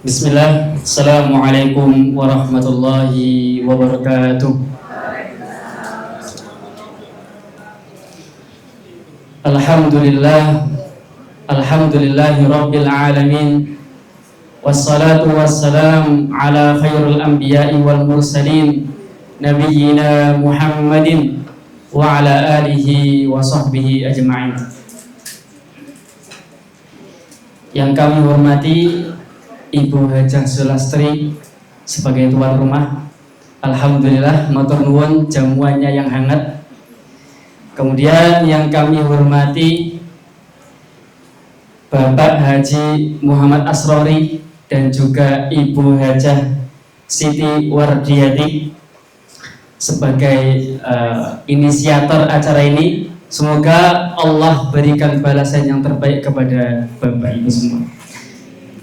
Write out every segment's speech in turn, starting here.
Bismillah, Assalamualaikum warahmatullahi wabarakatuh. Alhamdulillah, alhamdulillahi rabbil alamin. Wassalatu wassalam ala khairul anbiya'i wal mursalin, nabiyyina Muhammadin wa ala alihi wa sahbihi ajma'in. Yang kami hormati Ibu Hajah Sulastri sebagai tuan rumah, alhamdulillah matur nuwun jamuannya yang hangat. Kemudian yang kami hormati Bapak Haji Muhammad Asrori dan juga Ibu Hajah Siti Wardiyati sebagai inisiator acara ini. Semoga Allah berikan balasan yang terbaik kepada Bapak Ibu semua.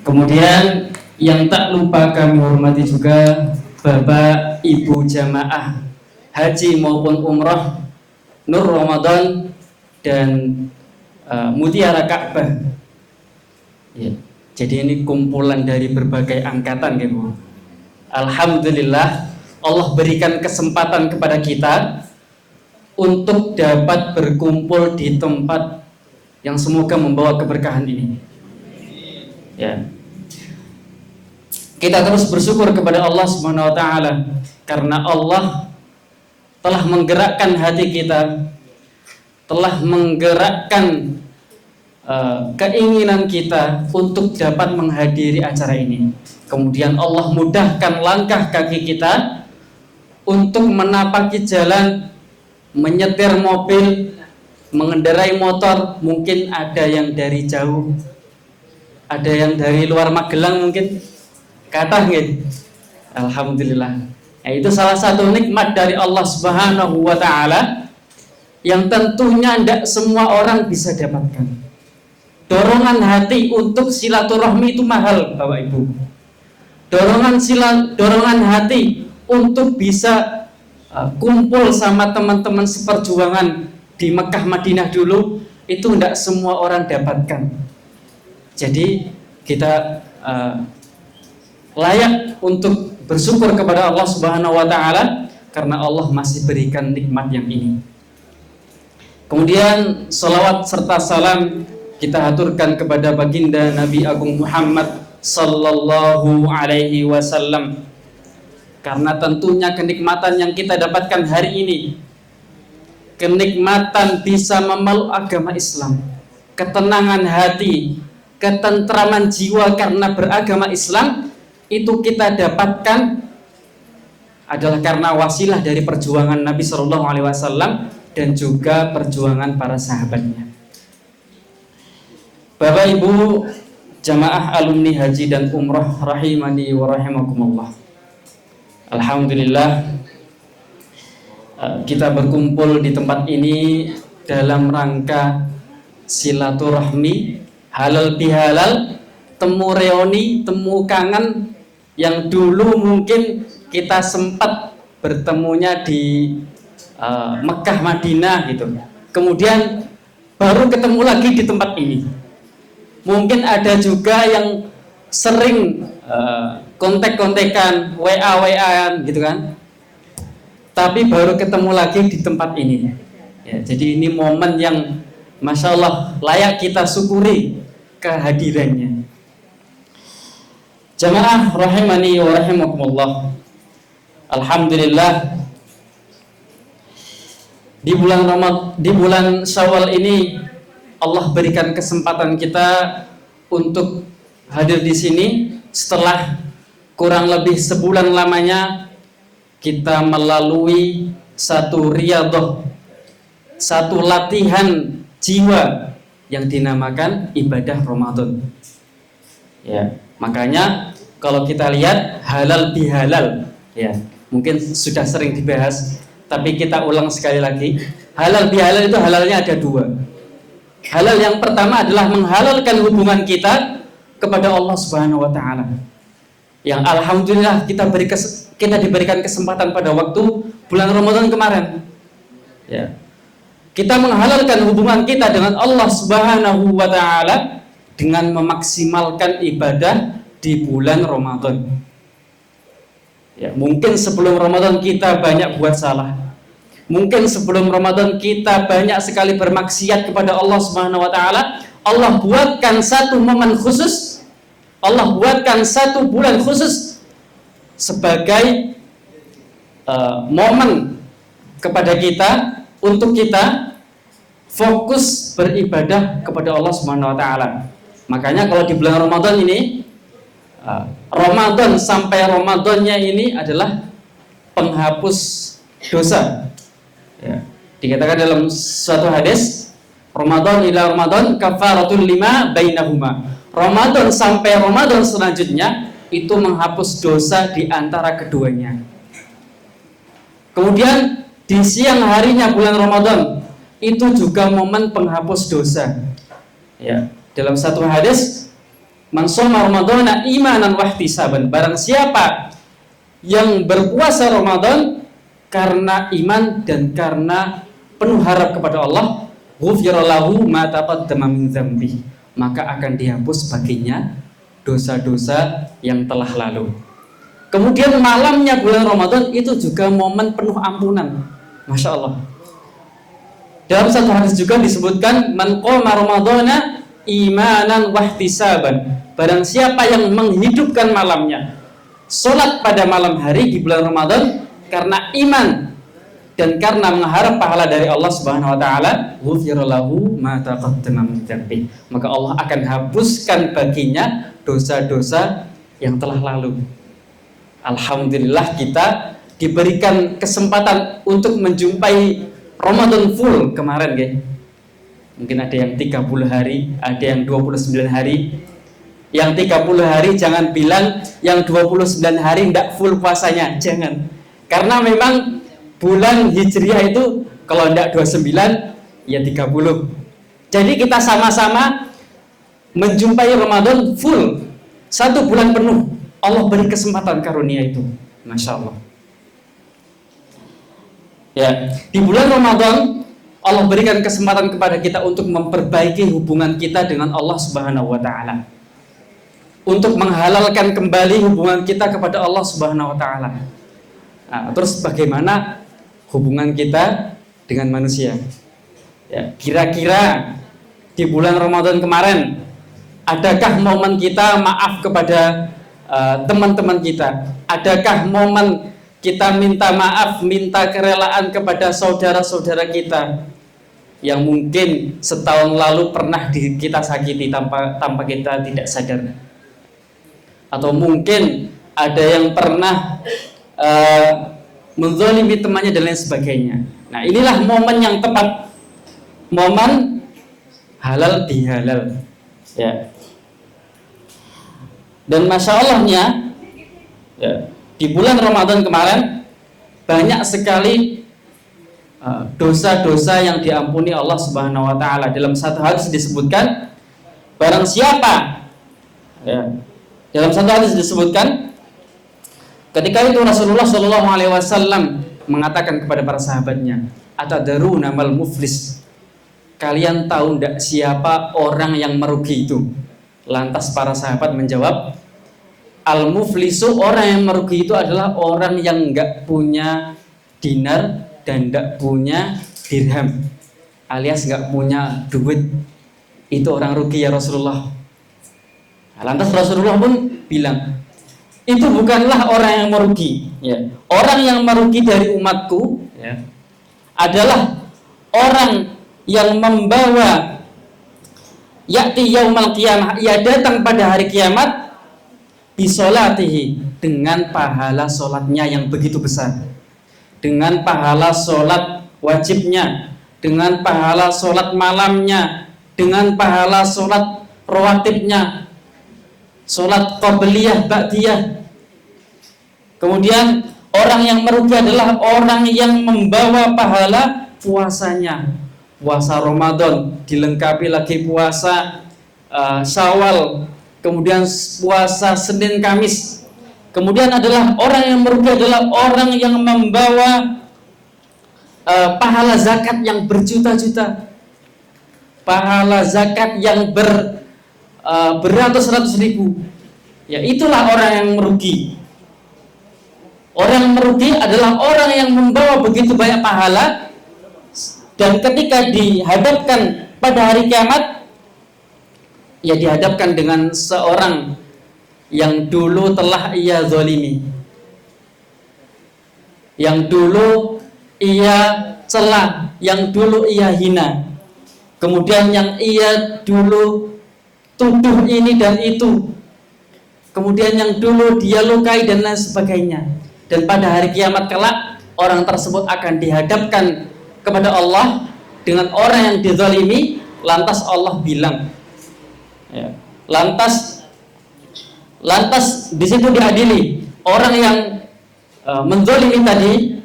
Kemudian yang tak lupa kami hormati juga Bapak Ibu jamaah haji maupun umroh Nur Ramadan dan Mutiara Ka'bah. Ya, jadi ini kumpulan dari berbagai angkatan, ya Bu. Alhamdulillah Allah berikan kesempatan kepada kita untuk dapat berkumpul di tempat yang semoga membawa keberkahan ini. Ya. Kita terus bersyukur kepada Allah Subhanahu wa taala karena Allah telah menggerakkan hati kita, telah menggerakkan keinginan kita untuk dapat menghadiri acara ini. Kemudian Allah mudahkan langkah kaki kita untuk menapaki jalan, menyetir mobil, mengendarai motor. Mungkin ada yang dari jauh, ada yang dari luar Magelang mungkin, kata nggih. Alhamdulillah. Nah, itu salah satu nikmat dari Allah Subhanahu wa taala yang tentunya tidak semua orang bisa dapatkan. Dorongan hati untuk silaturahmi itu mahal, Bapak Ibu. Dorongan hati untuk bisa kumpul sama teman-teman seperjuangan di Mekah Madinah dulu itu tidak semua orang dapatkan. Jadi kita layak untuk bersyukur kepada Allah Subhanahu wa taala karena Allah masih berikan nikmat yang ini. Kemudian salawat serta salam kita haturkan kepada baginda Nabi Agung Muhammad sallallahu alaihi wasallam. Karena tentunya kenikmatan yang kita dapatkan hari ini, kenikmatan bisa memeluk agama Islam, ketenangan hati, ketentraman jiwa karena beragama Islam, itu kita dapatkan adalah karena wasilah dari perjuangan Nabi Shallallahu Alaihi Wasallam dan juga perjuangan para sahabatnya. Bapak Ibu jamaah alumni haji dan umroh rahimani wa rahimakumullah. Alhamdulillah kita berkumpul di tempat ini dalam rangka silaturahmi, halal bihalal, temu reuni, temu kangen yang dulu mungkin kita sempat bertemunya di Mekah Madinah gitu. Kemudian baru ketemu lagi di tempat ini. Mungkin ada juga yang sering kontek-kontekan, WA-WA-an gitu kan. Tapi baru ketemu lagi di tempat ini. Ya, jadi ini momen yang Masya Allah layak kita syukuri kehadirannya. Jamaah rahimani wa rahimakumullah. Alhamdulillah di bulan Syawal ini Allah berikan kesempatan kita untuk hadir di sini setelah kurang lebih sebulan lamanya kita melalui satu riyadhah, satu latihan jiwa yang dinamakan ibadah Ramadan. Ya, makanya kalau kita lihat halal bihalal, ya mungkin sudah sering dibahas, tapi kita ulang sekali lagi. Halal bihalal itu halalnya ada dua. Halal yang pertama adalah menghalalkan hubungan kita kepada Allah Subhanahu wa taala. Yang alhamdulillah kita diberikan kesempatan pada waktu bulan Ramadan kemarin. Ya. Kita menghalalkan hubungan kita dengan Allah Subhanahu wa taala dengan memaksimalkan ibadah di bulan Ramadan. Ya, mungkin sebelum Ramadan kita banyak buat salah. Mungkin sebelum Ramadan kita banyak sekali bermaksiat kepada Allah Subhanahu wa taala. Allah buatkan satu momen khusus, Allah buatkan satu bulan khusus sebagai momen kepada kita untuk kita fokus beribadah kepada Allah Subhanahu wa taala. Makanya kalau di bulan Ramadan ini, Ramadan sampai Ramadannya ini adalah penghapus dosa. Ya. Dikatakan dalam suatu hadis, Ramadan ila Ramadan kafaratul lima bainahuma. Ramadan sampai Ramadan selanjutnya itu menghapus dosa di antara keduanya. Kemudian di siang harinya bulan Ramadan itu juga momen penghapus dosa. Ya. Dalam satu hadis, man shoma ramadhana imanan wahtisaban, barang siapa yang berpuasa Ramadan karena iman dan karena penuh harap kepada Allah, ghufira lahu ma taqaddama min dzambi, maka akan dihapus baginya dosa-dosa yang telah lalu. Kemudian malamnya bulan Ramadan itu juga momen penuh ampunan. Masya Allah. Dalam satu hadis juga disebutkan, man qoma ramadhana imanan wahtisaban, barang siapa yang menghidupkan malamnya, sholat pada malam hari di bulan Ramadan karena iman dan karena mengharap pahala dari Allah Subhanahu wa taala, ghufira lahu ma taqaddama min dzambi, maka Allah akan hapuskan baginya dosa-dosa yang telah lalu. Alhamdulillah kita diberikan kesempatan untuk menjumpai Ramadan full kemarin, guys. Mungkin ada yang 30 hari, ada yang 29 hari. Yang 30 hari jangan bilang yang 29 hari tidak full puasanya, jangan. Karena memang bulan Hijriah itu kalau tidak 29 ya 30. Jadi kita sama-sama menjumpai Ramadan full, satu bulan penuh. Allah beri kesempatan karunia itu, Masya Allah. Ya, di bulan Ramadan Allah berikan kesempatan kepada kita untuk memperbaiki hubungan kita dengan Allah Subhanahu wa taala. Untuk menghalalkan kembali hubungan kita kepada Allah Subhanahu wa taala. Nah, terus bagaimana hubungan kita dengan manusia? Ya, kira-kira di bulan Ramadan kemarin adakah momen kita maaf kepada teman-teman kita? Adakah momen kita minta maaf, minta kerelaan kepada saudara-saudara kita yang mungkin setahun lalu pernah kita sakiti tanpa kita tidak sadar? Atau mungkin ada yang pernah menzalimi temannya dan lain sebagainya. Nah, inilah momen yang tepat, momen halal bihalal, ya. Dan masya Allahnya, ya, di bulan Ramadan kemarin banyak sekali dosa-dosa yang diampuni Allah Subhanahu wa taala. Dalam satu hadis disebutkan, barang siapa, ya, dalam satu hadis disebutkan, ketika itu Rasulullah Shallallahu alaihi wasallam mengatakan kepada para sahabatnya, "Atadaruna mal muflis?" Kalian tahu enggak siapa orang yang merugi itu? Lantas para sahabat menjawab, "Al-muflisu, orang yang merugi itu adalah orang yang enggak punya dinar dan enggak punya dirham, alias enggak punya duit. Itu orang rugi ya Rasulullah." Lantas Rasulullah pun bilang, itu bukanlah orang yang merugi, ya. Orang yang merugi dari umatku, ya, adalah orang yang membawa ya'ti yaumal qiyamah, ia datang pada hari kiamat bisolatihi, dengan pahala solatnya yang begitu besar, dengan pahala solat wajibnya, dengan pahala solat malamnya, dengan pahala solat rawatibnya, solat qabliyah, ba'diyah. Kemudian orang yang merugi adalah orang yang membawa pahala puasanya, puasa Ramadan dilengkapi lagi puasa Syawal, kemudian puasa Senin Kamis. Kemudian adalah orang yang merugi adalah orang yang membawa pahala zakat yang berjuta-juta, pahala zakat yang beratus-ratus ribu. Ya, itulah orang yang merugi. Orang yang merugi adalah orang yang membawa begitu banyak pahala, dan ketika dihadapkan pada hari kiamat, ya dihadapkan dengan seorang yang dulu telah ia zalimi, yang dulu ia cela, yang dulu ia hina, kemudian yang ia dulu tuduh ini dan itu, kemudian yang dulu dia lukai dan lain sebagainya. Dan pada hari kiamat kelak, orang tersebut akan dihadapkan kepada Allah dengan orang yang dizalimi. Lantas Allah bilang, ya, lantas di situ diadili orang yang menzalimi tadi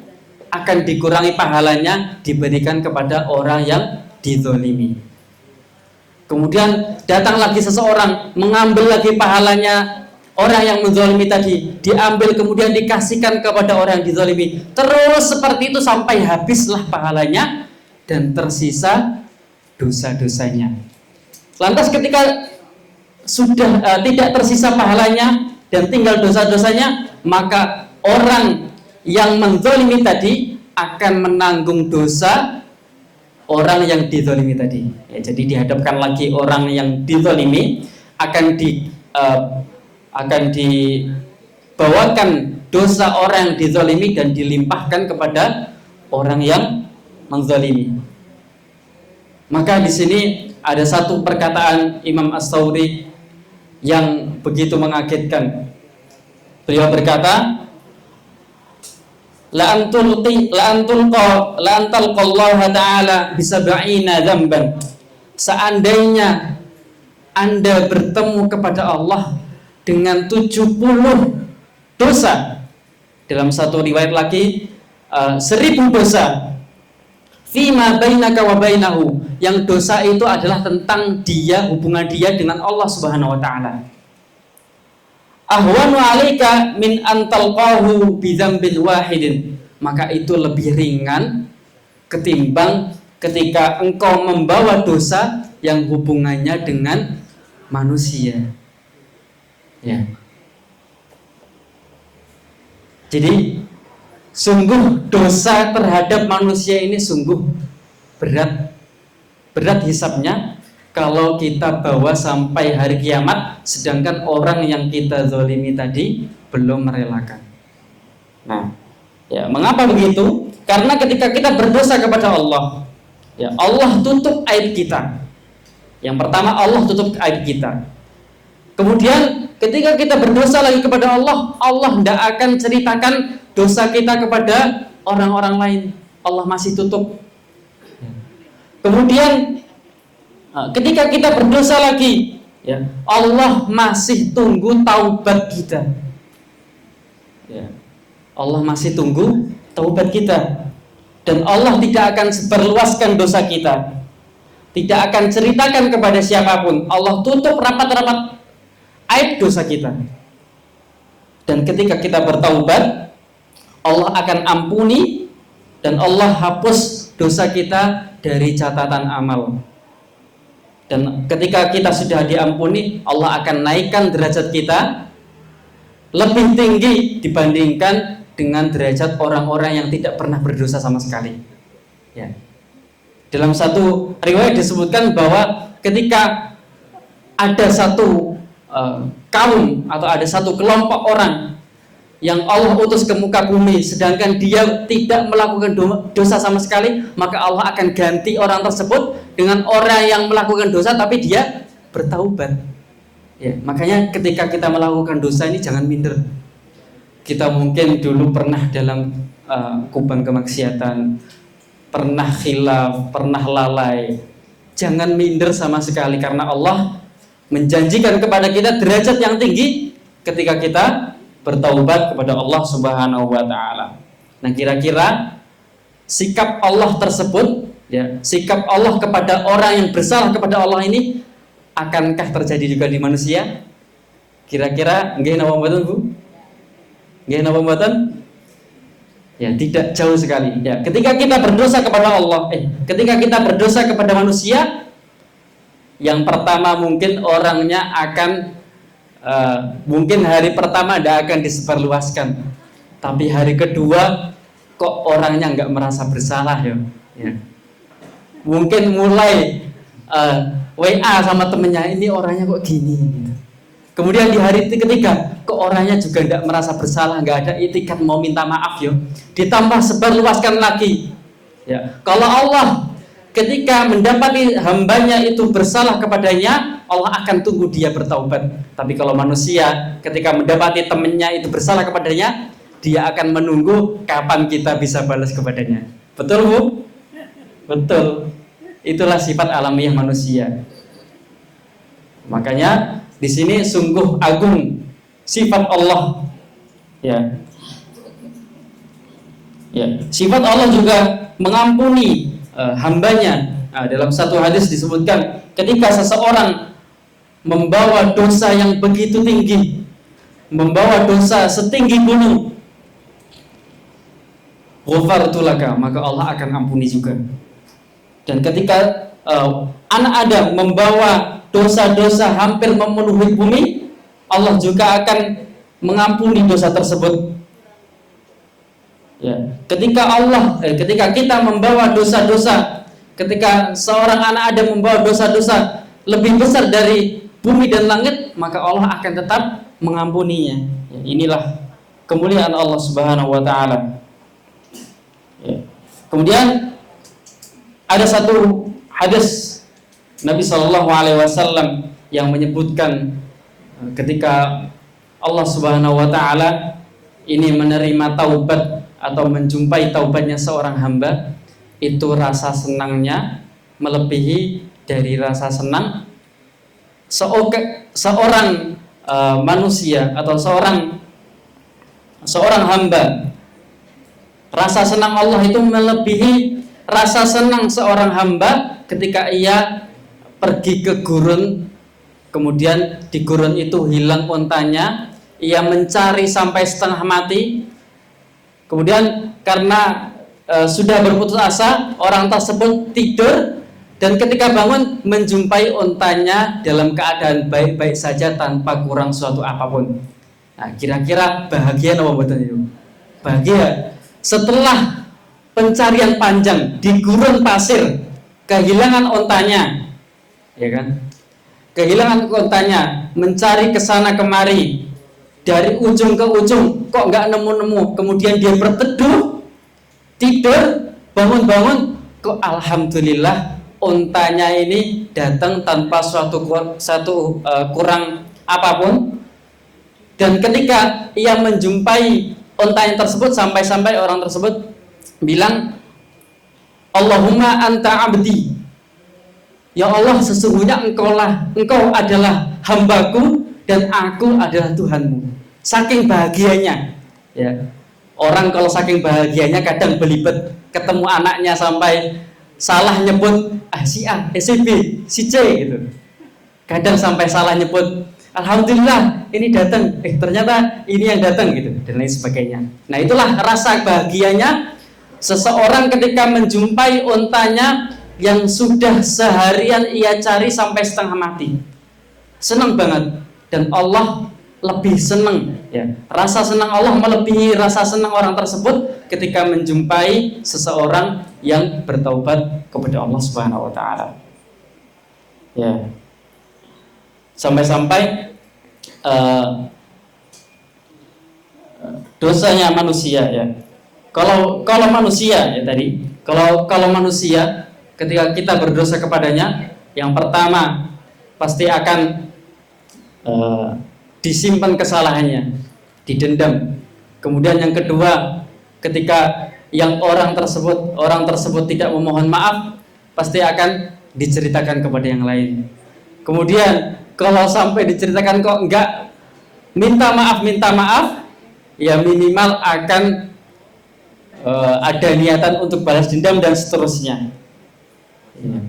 akan dikurangi pahalanya, diberikan kepada orang yang dizalimi. Kemudian datang lagi seseorang mengambil lagi pahalanya orang yang menzalimi tadi, diambil kemudian dikasihkan kepada orang yang dizalimi. Terus seperti itu sampai habislah pahalanya dan tersisa dosa-dosanya. Lantas ketika sudah tidak tersisa pahalanya dan tinggal dosa-dosanya, maka orang yang menzalimi tadi akan menanggung dosa orang yang dizalimi tadi. Ya, jadi dihadapkan lagi orang yang dizalimi, akan dibawakan dosa orang yang dizalimi dan dilimpahkan kepada orang yang menzalimi. Maka di sini ada satu perkataan Imam As-Tsauri yang begitu mengagetkan. Beliau berkata, la antalqallaha ta'ala bisab'ina dzamban. Seandainya Anda bertemu kepada Allah dengan 70 dosa, dalam satu riwayat lagi 1000 dosa, fima bainaka wa bainahu, yang dosa itu adalah tentang dia, hubungan dia dengan Allah Subhanahu wa taala. Ahwanu 'alaika min antalqahu bi dzambin wahidin, maka itu lebih ringan ketimbang ketika engkau membawa dosa yang hubungannya dengan manusia. Ya. Jadi sungguh dosa terhadap manusia ini sungguh berat hisabnya kalau kita bawa sampai hari kiamat, sedangkan orang yang kita zalimi tadi belum merelakan. Nah, ya, mengapa begitu? Karena ketika kita berdosa kepada Allah, ya, Allah tutup aib kita. Yang pertama, Allah tutup aib kita. Kemudian ketika kita berdosa lagi kepada Allah, Allah tidak akan ceritakan dosa kita kepada orang-orang lain. Allah masih tutup. Kemudian ketika kita berdosa lagi, ya, Allah masih tunggu taubat kita. Ya, Allah masih tunggu taubat kita. Dan Allah tidak akan sebarluaskan dosa kita, tidak akan ceritakan kepada siapapun. Allah tutup rapat-rapat aib dosa kita. Dan ketika kita bertaubat, Allah akan ampuni dan Allah hapus dosa kita dari catatan amal. Dan ketika kita sudah diampuni, Allah akan naikkan derajat kita lebih tinggi dibandingkan dengan derajat orang-orang yang tidak pernah berdosa sama sekali. Ya. Dalam satu riwayat disebutkan bahwa ketika ada satu kaum atau ada satu kelompok orang yang Allah utus ke muka bumi, sedangkan dia tidak melakukan dosa sama sekali, maka Allah akan ganti orang tersebut dengan orang yang melakukan dosa tapi dia bertaubat. Ya, makanya ketika kita melakukan dosa ini jangan minder. Kita mungkin dulu pernah dalam kubang kemaksiatan, pernah khilaf, pernah lalai. Jangan minder sama sekali, karena Allah menjanjikan kepada kita derajat yang tinggi ketika kita bertaubat kepada Allah Subhanahu wa taala. Nah, kira-kira sikap Allah tersebut, ya, sikap Allah kepada orang yang bersalah kepada Allah ini akankah terjadi juga di manusia? Kira-kira nggih napa mboten, Bu? Nggih napa mboten? Ya, tidak jauh sekali. Ya, ketika kita berdosa kepada Allah, ketika kita berdosa kepada manusia, yang pertama mungkin orangnya akan mungkin hari pertama tidak akan disebarluaskan, tapi hari kedua kok orangnya nggak merasa bersalah ya. Mungkin mulai WA sama temennya, ini orangnya kok gini gitu. Kemudian di hari ketiga kok orangnya juga tidak merasa bersalah, nggak ada itikat mau minta maaf ya. Ditambah sebarluaskan lagi ya. Kalau Allah ketika mendapati hambanya itu bersalah kepadanya, Allah akan tunggu dia bertaubat. Tapi kalau manusia ketika mendapati temannya itu bersalah kepadanya, dia akan menunggu kapan kita bisa balas kepadanya. Betul Bu? Betul. Itulah sifat alamiah manusia. Makanya di sini sungguh agung sifat Allah. Ya. Sifat Allah juga mengampuni hambanya. Dalam satu hadis disebutkan ketika seseorang membawa dosa yang begitu tinggi, membawa dosa setinggi gunung, ghafartu laka, maka Allah akan ampuni juga. Dan ketika anak Adam membawa dosa-dosa hampir memenuhi bumi, Allah juga akan mengampuni dosa tersebut. Ya, ketika kita membawa dosa-dosa, ketika seorang anak Adam membawa dosa-dosa lebih besar dari bumi dan langit, maka Allah akan tetap mengampuninya. Ya, inilah kemuliaan Allah Subhanahu wa taala. Ya. Kemudian ada satu hadis Nabi Shallallahu Alaihi Wasallam yang menyebutkan ketika Allah Subhanahu Wa Taala ini menerima taubat atau menjumpai taubatnya seorang hamba, itu rasa senangnya melebihi dari rasa senang seorang manusia atau seorang hamba. Rasa senang Allah itu melebihi rasa senang seorang hamba ketika ia pergi ke gurun, kemudian di gurun itu hilang untanya, ia mencari sampai setengah mati, kemudian karena sudah berputus asa, orang tersebut tidur, dan ketika bangun menjumpai untanya dalam keadaan baik-baik saja tanpa kurang suatu apapun. Nah, kira-kira bahagia apa betul itu? Bahagia. Setelah pencarian panjang di gurun pasir, kehilangan ontanya, ya kan? Kehilangan ontanya, mencari kesana kemari, dari ujung ke ujung, kok nggak nemu-nemu. Kemudian dia berteduh, tidur, bangun-bangun, kok alhamdulillah ontanya ini datang tanpa suatu kurang apapun. Dan ketika ia menjumpai ontanya tersebut, sampai-sampai orang tersebut bilang, Allahumma anta abdi, ya Allah, sesungguhnya engkau adalah hambaku dan aku adalah Tuhanmu. Saking bahagianya ya. Orang kalau saking bahagianya kadang belibet, ketemu anaknya sampai salah nyebut si A, si B, si C gitu. Kadang sampai salah nyebut, alhamdulillah ini datang, ternyata ini yang datang gitu, dan lain sebagainya. Nah, itulah rasa bahagianya seseorang ketika menjumpai untanya yang sudah seharian ia cari sampai setengah mati. Senang banget, dan Allah lebih senang ya. Rasa senang Allah melebihi rasa senang orang tersebut ketika menjumpai seseorang yang bertaubat kepada Allah Subhanahu wa taala. Ya. Sampai-sampai dosanya manusia ya. Kalau manusia ya tadi, kalau manusia ketika kita berdosa kepadanya, yang pertama pasti akan disimpan kesalahannya, didendam. Kemudian yang kedua, ketika orang tersebut tidak memohon maaf, pasti akan diceritakan kepada yang lain. Kemudian kalau sampai diceritakan kok enggak minta maaf, ya minimal akan ada niatan untuk balas dendam dan seterusnya. Ya.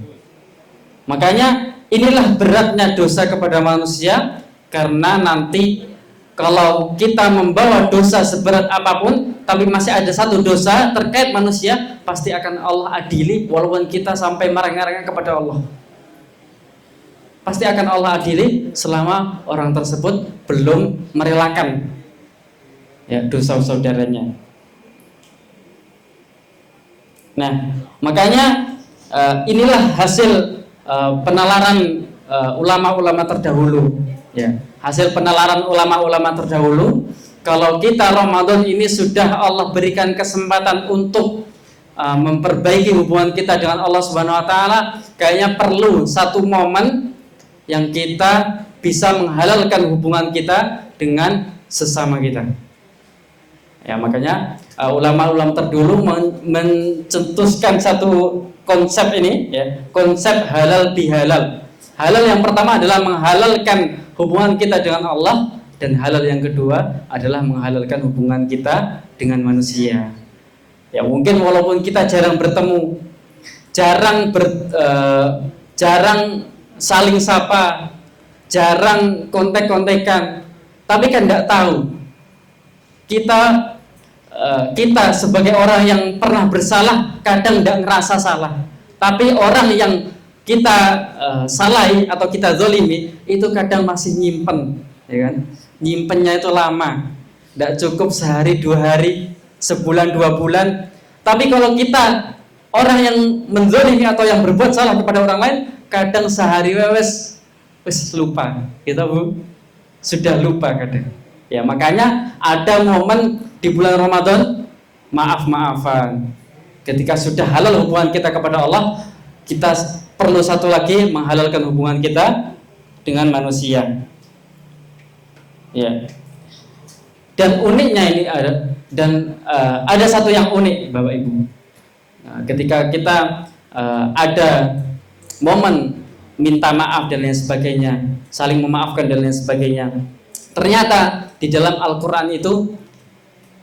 Makanya inilah beratnya dosa kepada manusia, karena nanti kalau kita membawa dosa seberat apapun, tapi masih ada satu dosa terkait manusia, pasti akan Allah adili walaupun kita sampai marah-marah kepada Allah. pasti akan Allah adili selama orang tersebut belum merelakan ya dosa saudaranya. Nah, makanya inilah hasil penalaran ulama-ulama terdahulu ya. Hasil penalaran ulama-ulama terdahulu, kalau kita Ramadan ini sudah Allah berikan kesempatan untuk memperbaiki hubungan kita dengan Allah Subhanahu wa taala, kayaknya perlu satu momen yang kita bisa menghalalkan hubungan kita dengan sesama kita. Ya, makanya ulama-ulama terdahulu mencetuskan satu konsep ini ya, konsep halal bihalal. Halal yang pertama adalah menghalalkan hubungan kita dengan Allah, dan halal yang kedua adalah menghalalkan hubungan kita dengan manusia. Ya, mungkin walaupun kita jarang bertemu, jarang saling sapa, jarang kontek-kontekan, tapi kan tidak tahu kita sebagai orang yang pernah bersalah kadang tidak ngerasa salah, tapi orang yang kita salahi atau kita zolimi itu kadang masih nyimpen, ya kan? Nyimpennya itu lama, tidak cukup sehari 2 hari, sebulan 2 bulan. Tapi kalau kita orang yang menzolimi atau yang berbuat salah kepada orang lain, kadang sehari wes lupa, kita sudah lupa kadang. Ya, makanya ada momen di bulan Ramadan maaf-maafan. Ketika sudah halal hubungan kita kepada Allah, kita perlu satu lagi menghalalkan hubungan kita dengan manusia. Ya. Dan uniknya ini ada satu yang unik, Bapak Ibu. Nah, ketika kita ada momen minta maaf dan lain sebagainya, saling memaafkan dan lain sebagainya, ternyata di dalam Al-Quran itu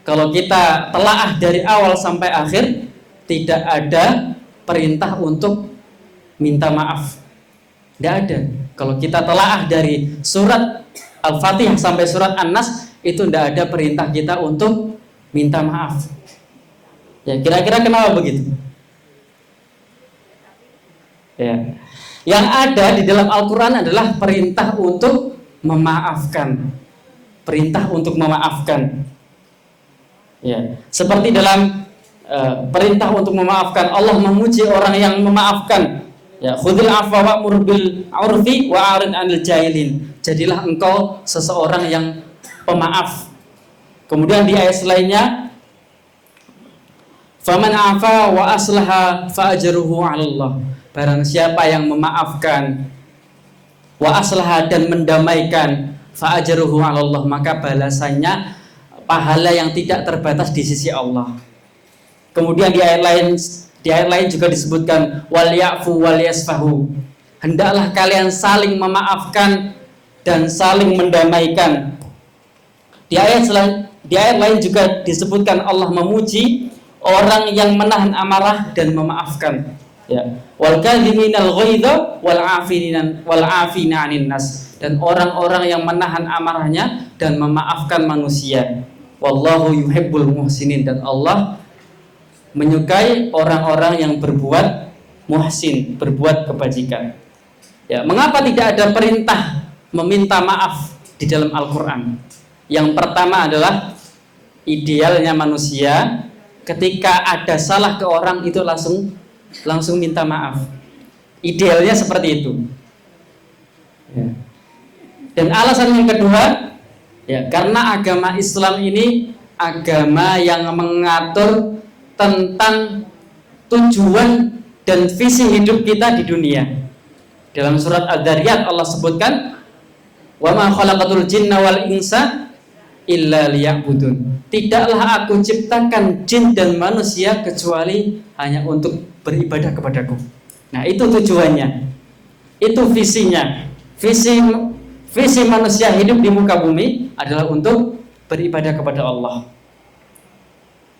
kalau kita telaah dari awal sampai akhir, tidak ada perintah untuk minta maaf. Tidak ada. Kalau kita telaah dari surat Al-Fatihah sampai surat An-Nas, itu tidak ada perintah kita untuk minta maaf. Ya, kira-kira kenapa begitu? Ya. Yang ada di dalam Al-Quran adalah perintah untuk memaafkan. Perintah untuk memaafkan. Ya. Seperti dalam perintah untuk memaafkan, Allah memuji orang yang memaafkan. Ya, khudil afwa wa'mur bil 'urfi wa 'arid 'anil jahilin. Jadilah engkau seseorang yang pemaaf. Kemudian di ayat lainnya, faman 'afa wa aslaha fa ajruhu 'ala Allah. Barang siapa yang memaafkan wa aslaha dan mendamaikan, fa ajruhu 'ala Allah, maka balasannya pahala yang tidak terbatas di sisi Allah. Kemudian di ayat lain juga disebutkan wal ya'fu wal yasfahu. Hendaklah kalian saling memaafkan dan saling mendamaikan. Di ayat lain juga disebutkan Allah memuji orang yang menahan amarah dan memaafkan. Ya. Wal kadhiminal ghaidha wal 'afina 'anil nas. Dan orang-orang yang menahan amarahnya dan memaafkan manusia. Wallahu yuhibbul muhsinin. Dan Allah menyukai orang-orang yang berbuat muhsin, berbuat kebajikan. Ya, mengapa tidak ada perintah meminta maaf di dalam Al-Quran? Yang pertama adalah idealnya manusia ketika ada salah ke orang itu langsung minta maaf. Idealnya seperti itu. Ya. Dan alasan yang kedua, ya, karena agama Islam ini agama yang mengatur tentang tujuan dan visi hidup kita di dunia. Dalam surat Ad-Dariyat Allah sebutkan, wa ma khalaqatul jinna wal insa illa liya'budun. Tidaklah aku ciptakan jin dan manusia kecuali hanya untuk beribadah kepadaku. Nah, itu tujuannya. Itu visinya. Visi manusia hidup di muka bumi adalah untuk beribadah kepada Allah.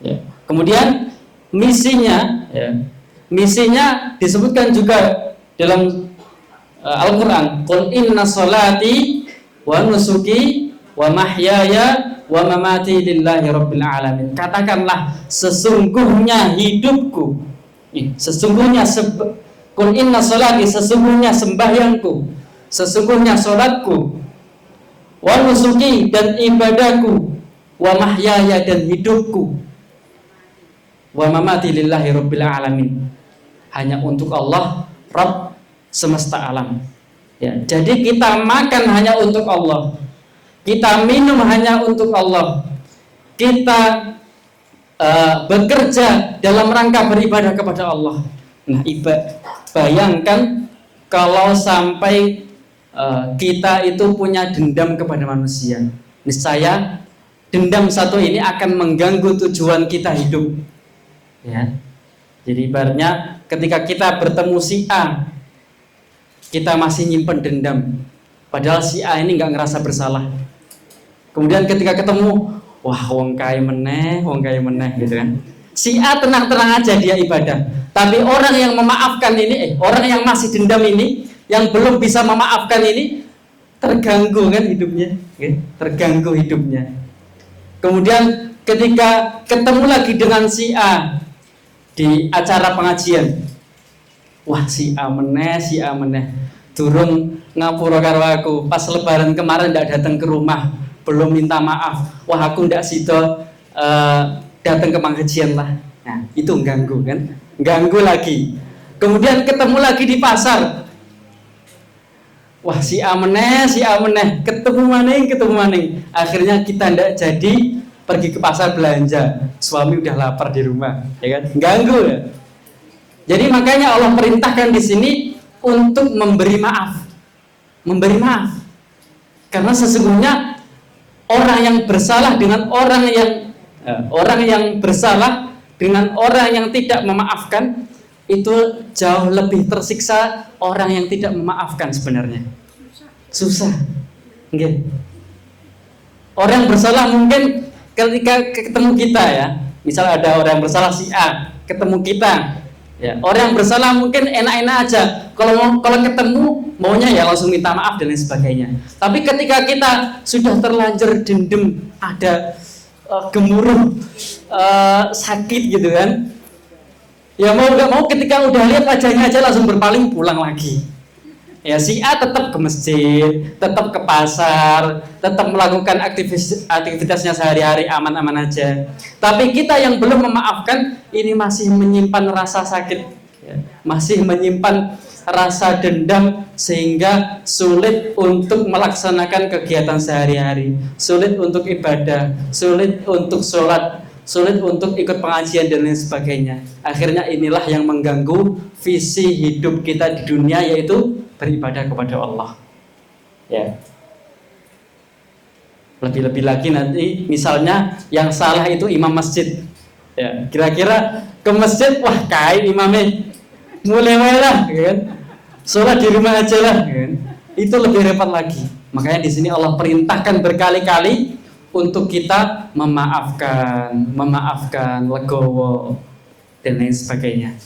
Ya. Kemudian misinya disebutkan juga dalam Al-Quran. Qul inna sholati wa nusuki wa mahyaya wa mamati lillahi rabbil alamin. Katakanlah sesungguhnya hidupku, sesungguhnya qul inna sholati, sesungguhnya sembahyangku, sesungguhnya sholatku, wa nusuki dan ibadahku, wa mahyaya dan hidupku, wa mamati lillahi rabbil alamin, hanya untuk Allah Rabb semesta alam. Ya, jadi kita makan hanya untuk Allah, kita minum hanya untuk Allah, kita bekerja dalam rangka beribadah kepada Allah. Nah, bayangkan kalau sampai kita itu punya dendam kepada manusia, niscaya dendam satu ini akan mengganggu tujuan kita hidup. Ya, jadi ibaratnya ketika kita bertemu si A, kita masih nyimpen dendam, padahal si A ini nggak ngerasa bersalah. Kemudian ketika ketemu, wah wong kaya meneh gitu kan. Si A tenang-tenang aja dia ibadah. Tapi orang yang memaafkan ini, orang yang masih dendam ini, yang belum bisa memaafkan ini, terganggu kan hidupnya, terganggu hidupnya. Kemudian ketika ketemu lagi dengan si A di acara pengajian, wah si A meneh, durung ngapura karo aku, pas lebaran kemarin ndak datang ke rumah, belum minta maaf, wah aku ndak sido datang ke pengajian lah. Nah, itu ganggu kan? Ganggu lagi. Kemudian ketemu lagi di pasar. Wah, si A meneh, ketemu maning. Akhirnya kita ndak jadi pergi ke pasar belanja. Suami udah lapar di rumah, ya kan? Ganggu ya. Jadi makanya Allah perintahkan di sini untuk memberi maaf. Memberi maaf. Karena sesungguhnya orang yang bersalah dengan orang yang bersalah dengan orang yang tidak memaafkan itu jauh lebih tersiksa orang yang tidak memaafkan sebenarnya. Susah. Okay. Orang bersalah mungkin ketika ketemu kita ya, misal ada orang bersalah si A ketemu kita, ya, orang bersalah mungkin enak-enak aja. Kalau ketemu maunya ya langsung minta maaf dan lain sebagainya. Tapi ketika kita sudah terlanjur dendam, ada gemuruh, sakit gitu kan, ya mau nggak mau ketika udah lihat wajahnya aja langsung berpaling pulang lagi. Ya, si A tetap ke masjid, tetap ke pasar, tetap melakukan aktivitasnya sehari-hari aman-aman aja. Tapi kita yang belum memaafkan ini masih menyimpan rasa sakit, ya, masih menyimpan rasa dendam sehingga sulit untuk melaksanakan kegiatan sehari-hari, sulit untuk ibadah, sulit untuk sholat, sulit untuk ikut pengajian dan lain sebagainya. Akhirnya inilah yang mengganggu visi hidup kita di dunia, yaitu beribadah kepada Allah. Ya. Lebih-lebih lagi nanti misalnya yang salah itu imam masjid. Ya, kira-kira ke masjid, wah kain imamnya mulai lah, kan? Sholat di rumah aja lah, kan? Itu lebih repot lagi. Makanya di sini Allah perintahkan berkali-kali untuk kita memaafkan, legowo dan lain sebagainya.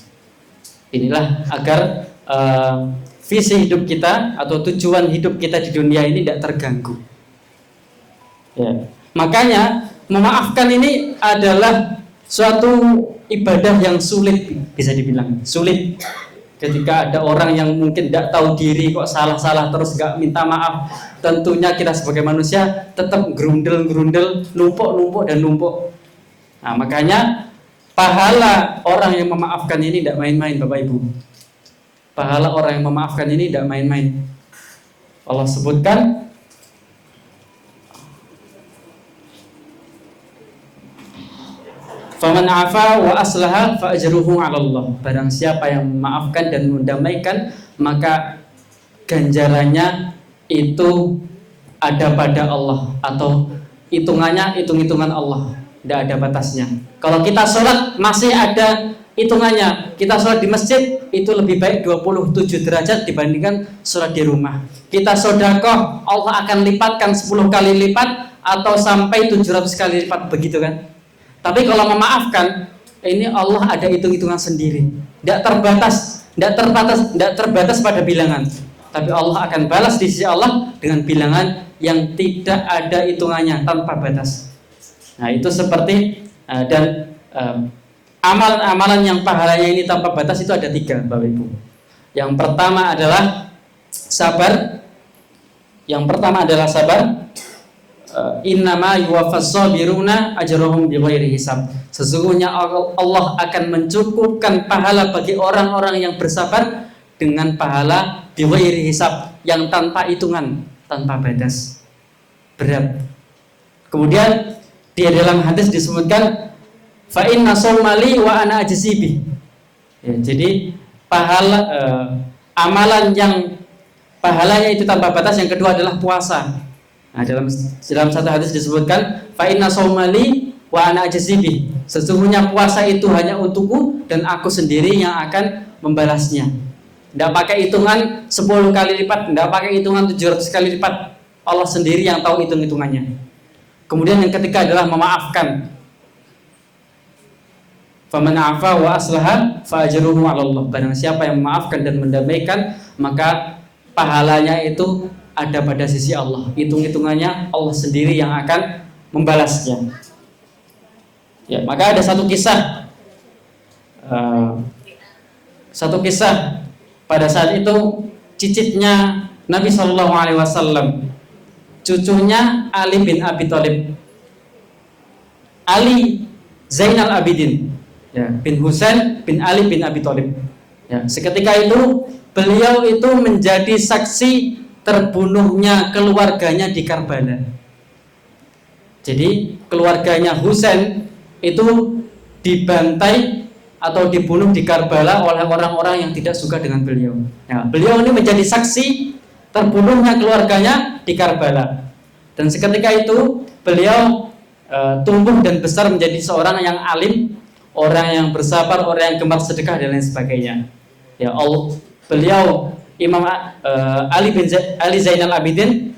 Inilah agar visi hidup kita atau tujuan hidup kita di dunia ini tidak terganggu. Ya. Makanya memaafkan ini adalah suatu ibadah yang sulit, bisa dibilang sulit. Ketika ada orang yang mungkin tidak tahu diri kok salah-salah terus nggak minta maaf, tentunya kita sebagai manusia tetap gerundel, numpuk. Nah, makanya pahala orang yang memaafkan ini tidak main-main, Bapak Ibu. Pahala orang yang memaafkan ini tidak main-main. Allah sebutkan faman afa wa aslaha fa ajruhu 'ala Allah. Barang siapa yang memaafkan dan mendamaikan, maka ganjarannya itu ada pada Allah, atau hitungan Allah, tidak ada batasnya. Kalau kita sholat masih ada hitungannya. Kita sholat di masjid itu lebih baik 27 derajat dibandingkan sholat di rumah. Kita sedekah, Allah akan lipatkan 10 kali lipat atau sampai 700 kali lipat, begitu kan? Tapi kalau memaafkan, ini Allah ada hitung-hitungan sendiri. Tidak terbatas pada bilangan. Tapi Allah akan balas di sisi Allah dengan bilangan yang tidak ada hitungannya, tanpa batas. Nah, itu seperti amalan-amalan yang pahalanya ini tanpa batas itu ada 3, Bapak Ibu. Yang pertama adalah sabar, Yang pertama adalah sabar. Innama yuwaffas sabiruna ajrahum bighairi hisab. Sesungguhnya Allah akan mencukupkan pahala bagi orang-orang yang bersabar dengan pahala bighairi hisab, yang tanpa hitungan, tanpa batas. Berat. Kemudian di dalam hadis disebutkan fa inna shaumali wa ana ajzibi. Ya, jadi pahala amalan yang pahalanya itu tanpa batas. Yang kedua adalah puasa. Nah, dalam satu hadis disebutkan fa inna shaumali wa ana ajzibi. Sesungguhnya puasa itu hanya untukku dan aku sendiri yang akan membalasnya. Tidak pakai hitungan 10 kali lipat, tidak pakai hitungan 700 kali lipat. Allah sendiri yang tahu hitung-hitungannya. Kemudian yang ketiga adalah memaafkan. Faman afa wa aslaha fa ajruhu 'ala Allah. Barang siapa yang memaafkan dan mendamaikan, maka pahalanya itu ada pada sisi Allah. Hitung-hitungannya Allah sendiri yang akan membalasnya. Ya, maka ada satu kisah. Pada saat itu cicitnya Nabi Shallallahu Alaihi Wasallam, cucunya Ali bin Abi Thalib, Ali Zainal Abidin, ya, bin Husain bin Ali bin Abi Thalib. Ya, seketika itu beliau itu menjadi saksi terbunuhnya keluarganya di Karbala. Jadi keluarganya Husain itu dibantai atau dibunuh di Karbala oleh orang-orang yang tidak suka dengan beliau. Ya, beliau ini menjadi saksi terbunuhnya keluarganya di Karbala. Dan seketika itu beliau tumbuh dan besar menjadi seorang yang alim, orang yang bersabar, orang yang gemar sedekah dan lain sebagainya. Ya Allah, beliau Imam Ali Zainal Abidin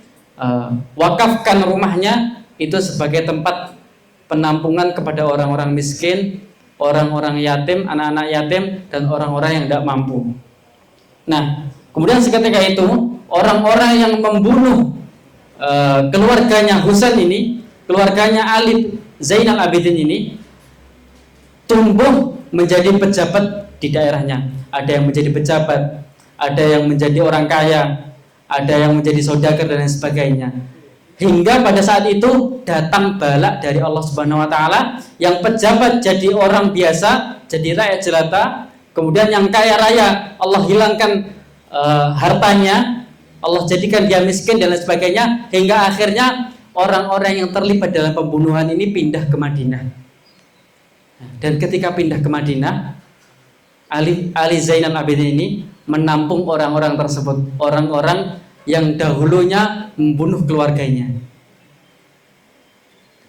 wakafkan rumahnya itu sebagai tempat penampungan kepada orang-orang miskin, orang-orang yatim, anak-anak yatim, dan orang-orang yang tidak mampu. Nah, kemudian seketika itu orang-orang yang membunuh keluarganya Husain ini, keluarganya Ali Zainal Abidin ini, tumbuh menjadi pejabat di daerahnya. Ada yang menjadi pejabat, ada yang menjadi orang kaya, ada yang menjadi saudagar dan lain sebagainya. Hingga pada saat itu datang bala dari Allah Subhanahu wa taala, yang pejabat jadi orang biasa, jadi rakyat jelata, kemudian yang kaya raya Allah hilangkan hartanya, Allah jadikan dia miskin dan lain sebagainya, hingga akhirnya orang-orang yang terlibat dalam pembunuhan ini pindah ke Madinah. Dan ketika pindah ke Madinah, Ali Zainal Abidin ini menampung orang-orang tersebut, orang-orang yang dahulunya membunuh keluarganya.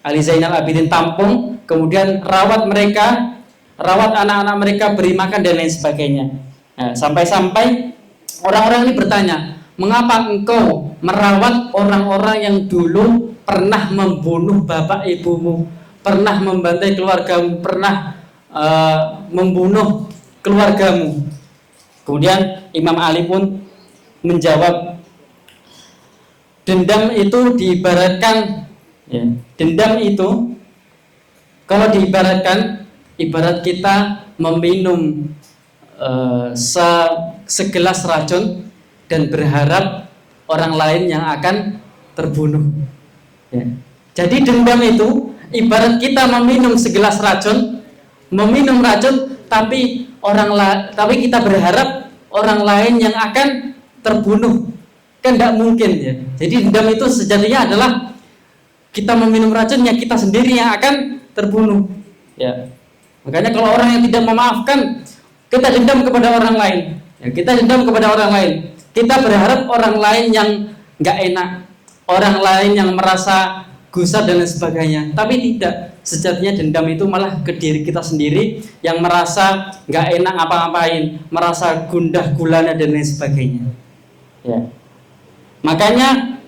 Ali Zainal Abidin tampung, kemudian rawat mereka, rawat anak-anak mereka, beri makan dan lain sebagainya. Nah, sampai-sampai orang-orang ini bertanya, mengapa engkau merawat orang-orang yang dulu pernah membunuh bapak ibumu, pernah membantai keluargamu, pernah membunuh keluargamu? Kemudian Imam Ali pun menjawab, dendam itu diibaratkan, ya, dendam itu kalau diibaratkan, ibarat kita meminum segelas racun dan berharap orang lain yang akan terbunuh. Ya. Jadi dendam itu ibarat kita meminum segelas racun, meminum racun, tapi kita berharap orang lain yang akan terbunuh. Kan tidak mungkin, ya. Jadi dendam itu sejatinya adalah kita meminum racun, yang kita sendiri yang akan terbunuh. Ya. Makanya kalau orang yang tidak memaafkan, kita dendam kepada orang lain. Ya, kita dendam kepada orang lain. Kita berharap orang lain yang nggak enak, orang lain yang merasa gusar dan lain sebagainya. Tapi tidak. Sejatinya dendam itu malah ke diri kita sendiri yang merasa nggak enak ngapa-ngapain, merasa gundah gulana dan lain sebagainya. Ya. Makanya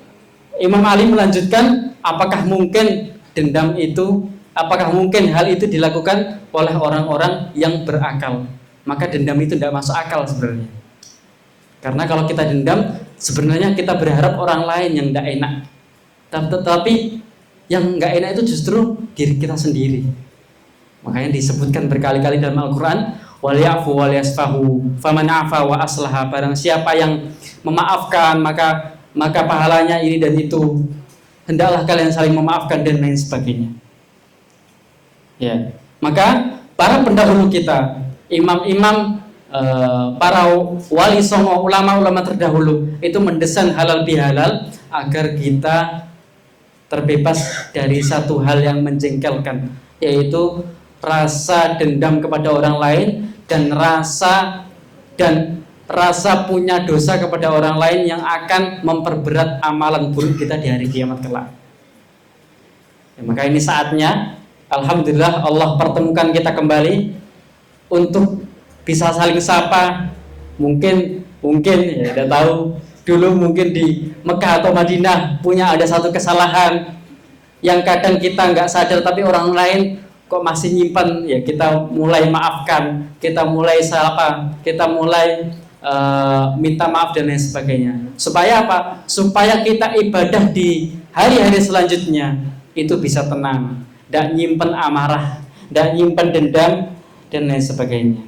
Imam Ali melanjutkan, apakah mungkin hal itu dilakukan oleh orang-orang yang berakal? Maka dendam itu tidak masuk akal sebenarnya. Karena kalau kita dendam, sebenarnya kita berharap orang lain yang tidak enak. Tetapi yang nggak enak itu justru diri kita sendiri. Makanya disebutkan berkali-kali dalam Al-Quran, waliyafu waliyasfahu faman afa wa aslaha. Barang siapa yang memaafkan, maka maka pahalanya ini dan itu. Hendaklah kalian saling memaafkan dan lain sebagainya. Ya, maka para pendahulu kita, imam-imam, para wali songo, ulama-ulama terdahulu itu mendesain halal bihalal agar kita terbebas dari satu hal yang menjengkelkan, yaitu rasa dendam kepada orang lain dan rasa punya dosa kepada orang lain yang akan memperberat amalan buruk kita di hari kiamat kelak. Ya, maka ini saatnya, alhamdulillah Allah pertemukan kita kembali untuk bisa saling sapa. Mungkin ya tidak tahu, dulu mungkin di Mekah atau Madinah punya ada satu kesalahan yang kadang kita nggak sadar tapi orang lain kok masih nyimpan, ya kita mulai maafkan, kita mulai sapa, kita mulai minta maaf dan lain sebagainya. Supaya apa? Supaya kita ibadah di hari-hari selanjutnya itu bisa tenang, tidak nyimpan amarah, tidak nyimpan dendam dan lain sebagainya.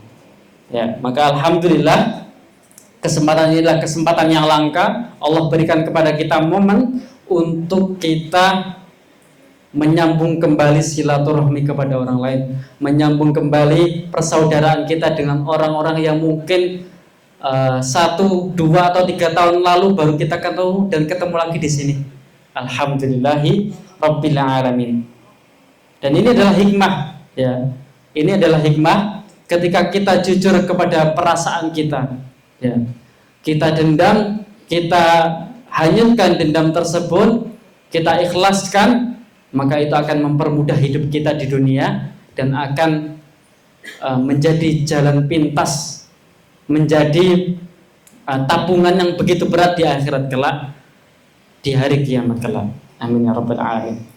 Ya, maka alhamdulillah kesempatan inilah kesempatan yang langka Allah berikan kepada kita, momen untuk kita menyambung kembali silaturahmi kepada orang lain, menyambung kembali persaudaraan kita dengan orang-orang yang mungkin 1, 2 atau 3 tahun lalu baru kita ketemu dan ketemu lagi di sini. Alhamdulillahi Rabbil Alamin. Dan ini adalah hikmah, ya. Ini adalah hikmah ketika kita jujur kepada perasaan kita, ya. Kita dendam, kita hanyutkan dendam tersebut, kita ikhlaskan, maka itu akan mempermudah hidup kita di dunia dan akan menjadi jalan pintas, menjadi tabungan yang begitu berat di akhirat kelak, di hari kiamat kelak. Amin ya rabbal alamin.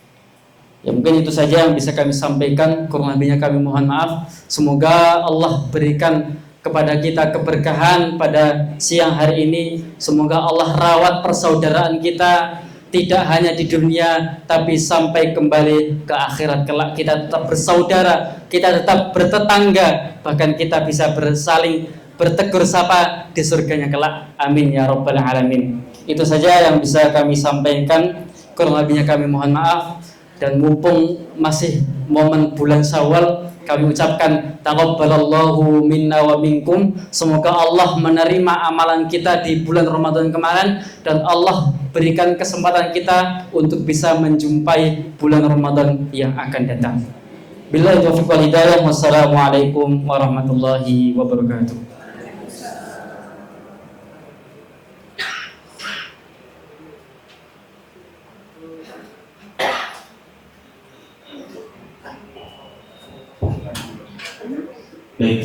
Ya, mungkin itu saja yang bisa kami sampaikan, kurang lebihnya kami mohon maaf. Semoga Allah berikan kepada kita keberkahan pada siang hari ini. Semoga Allah rawat persaudaraan kita, tidak hanya di dunia tapi sampai kembali ke akhirat kelak kita tetap bersaudara, kita tetap bertetangga, bahkan kita bisa bersaling bertegur sapa di surganya kelak. Amin ya rabbal alamin. Itu saja yang bisa kami sampaikan, kurang lebihnya kami mohon maaf. Dan mumpung masih momen bulan Syawal, kami ucapkan taqabbalallahu minna wa minkum. Semoga Allah menerima amalan kita di bulan Ramadan kemarin dan Allah berikan kesempatan kita untuk bisa menjumpai bulan Ramadan yang akan datang. Billahi taufiq wal hidayah. Wassalamualaikum warahmatullahi wabarakatuh. Baik.